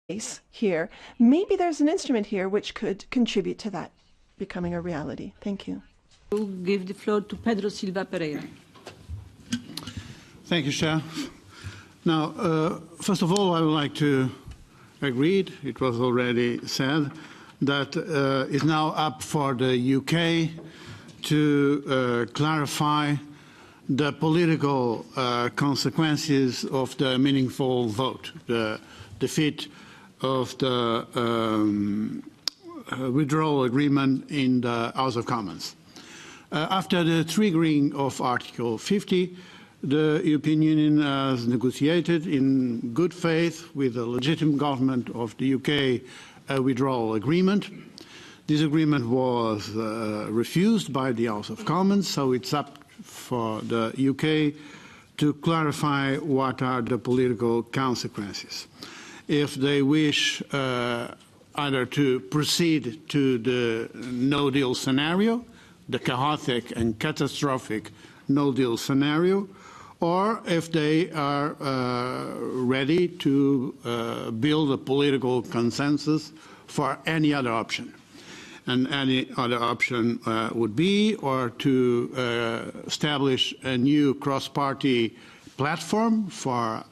case here, maybe there's an instrument here which could contribute to that becoming a reality. Thank you. I will give the floor to Pedro Silva Pereira. Thank you, Chair. Now, first of all, I would like to agree, it was already said, that it's now up for the UK to clarify the political consequences of the meaningful vote, the defeat of the withdrawal agreement in the House of Commons. After the triggering of Article 50, the European Union has negotiated in good faith with the legitimate government of the UK a withdrawal agreement. This agreement was refused by the House of Commons, so it's up for the UK to clarify what are the political consequences. If they wish either to proceed to the no-deal scenario, the chaotic and catastrophic no-deal scenario, or if they are ready to build a political consensus for any other option. And any other option would be or to establish a new cross-party platform for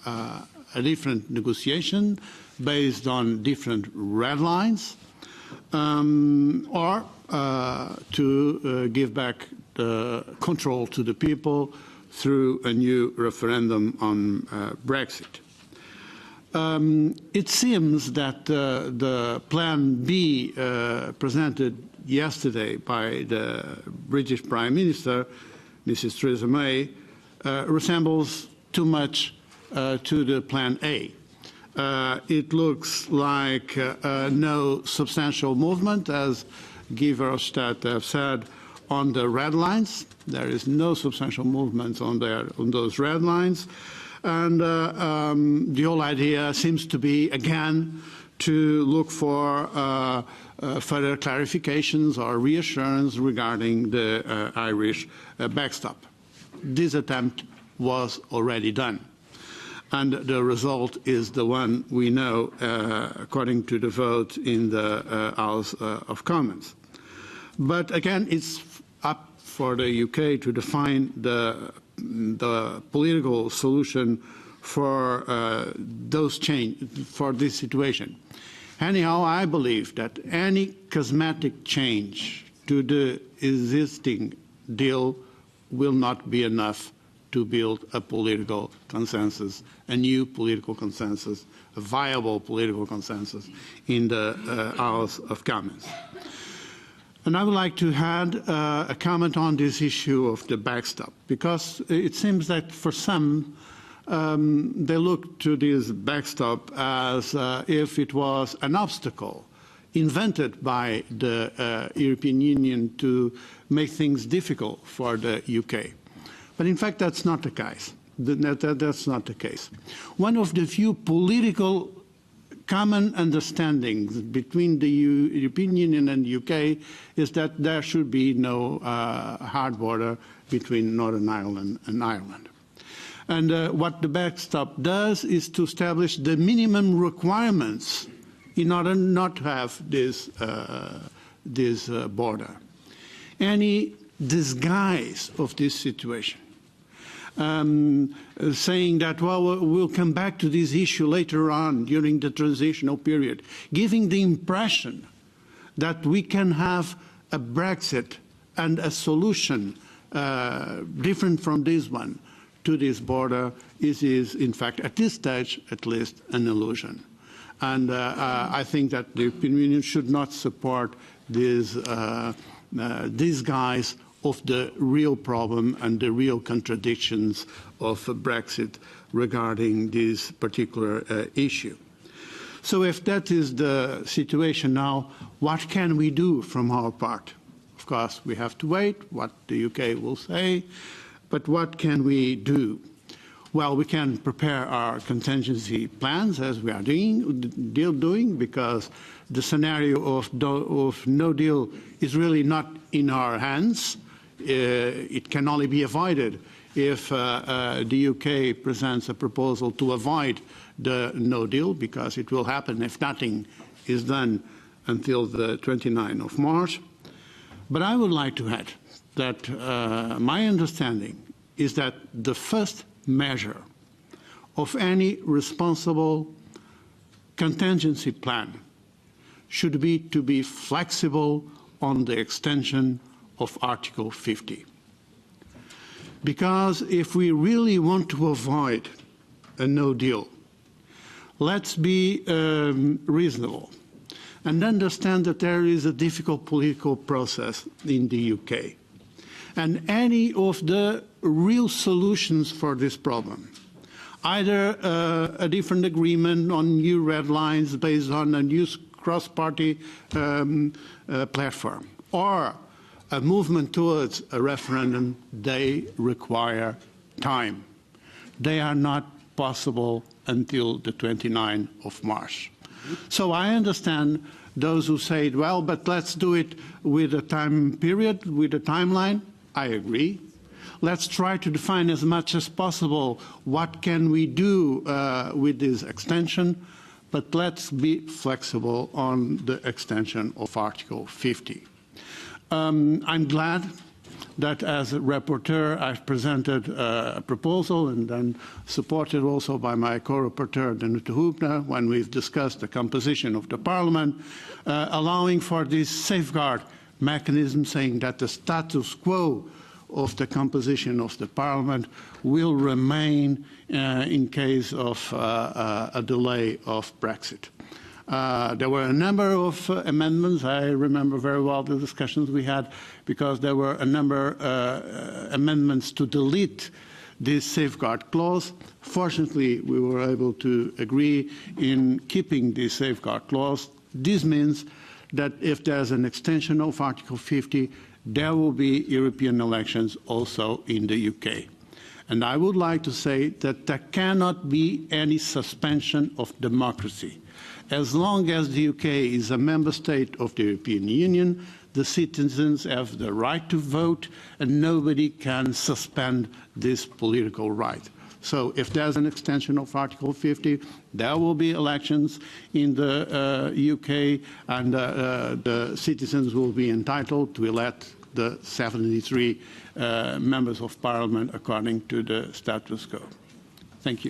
a different negotiation based on different red lines, or to give back the control to the people through a new referendum on Brexit. It seems that the Plan B presented yesterday by the British Prime Minister, Mrs. Theresa May, resembles too much to the Plan A. It looks like no substantial movement, as Guy Verhofstadt have said, on the red lines. There is no substantial movement on those red lines. And the whole idea seems to be, again, to look for further clarifications or reassurance regarding the Irish backstop. This attempt was already done. And the result is the one we know according to the vote in the House of Commons. But again, it's up for the UK to define the political solution for for this situation. Anyhow, I believe that any cosmetic change to the existing deal will not be enough to build a political consensus, a new political consensus, a viable political consensus in the House of Commons. And I would like to add a comment on this issue of the backstop, because it seems that for some, they look to this backstop as if it was an obstacle invented by the European Union to make things difficult for the UK. But in fact, that's not the case. That's not the case. One of the few political common understandings between the European Union and the UK is that there should be no hard border between Northern Ireland and Ireland. And what the backstop does is to establish the minimum requirements in order not to have this border. Any disguise of this situation, saying that, well, we'll come back to this issue later on during the transitional period, giving the impression that we can have a Brexit and a solution different from this one to this border is in fact, at this stage, at least, an illusion. And I think that the European Union should not support this disguise of the real problem and the real contradictions of Brexit regarding this particular issue. So if that is the situation now, what can we do from our part? Of course, we have to wait what the UK will say, but what can we do? Well, we can prepare our contingency plans as we are doing, because the scenario of no deal is really not in our hands. It can only be avoided if the UK presents a proposal to avoid the no deal, because it will happen if nothing is done until the 29th of March. But I would like to add that my understanding is that the first measure of any responsible contingency plan should be to be flexible on the extension of Article 50. Because if we really want to avoid a no deal, let's be reasonable and understand that there is a difficult political process in the UK. And any of the real solutions for this problem, either a different agreement on new red lines based on a new cross-party platform, or a movement towards a referendum, they require time. They are not possible until the 29th of March. So I understand those who say, well, but let's do it with a time period, with a timeline. I agree. Let's try to define as much as possible what can we do with this extension, but let's be flexible on the extension of Article 50. I'm glad that as a rapporteur I've presented a proposal and then supported also by my co-rapporteur Danuta Hübner when we've discussed the composition of the Parliament, allowing for this safeguard mechanism, saying that the status quo of the composition of the Parliament will remain in case of a delay of Brexit. There were a number of amendments. I remember very well the discussions we had, because there were a number of amendments to delete this safeguard clause. Fortunately, we were able to agree in keeping this safeguard clause. This means that if there's an extension of Article 50, there will be European elections also in the UK. And I would like to say that there cannot be any suspension of democracy. As long as the UK is a member state of the European Union, the citizens have the right to vote, and nobody can suspend this political right. So if there's an extension of Article 50, there will be elections in the UK, and the citizens will be entitled to elect the 73 members of Parliament according to the status quo. Thank you.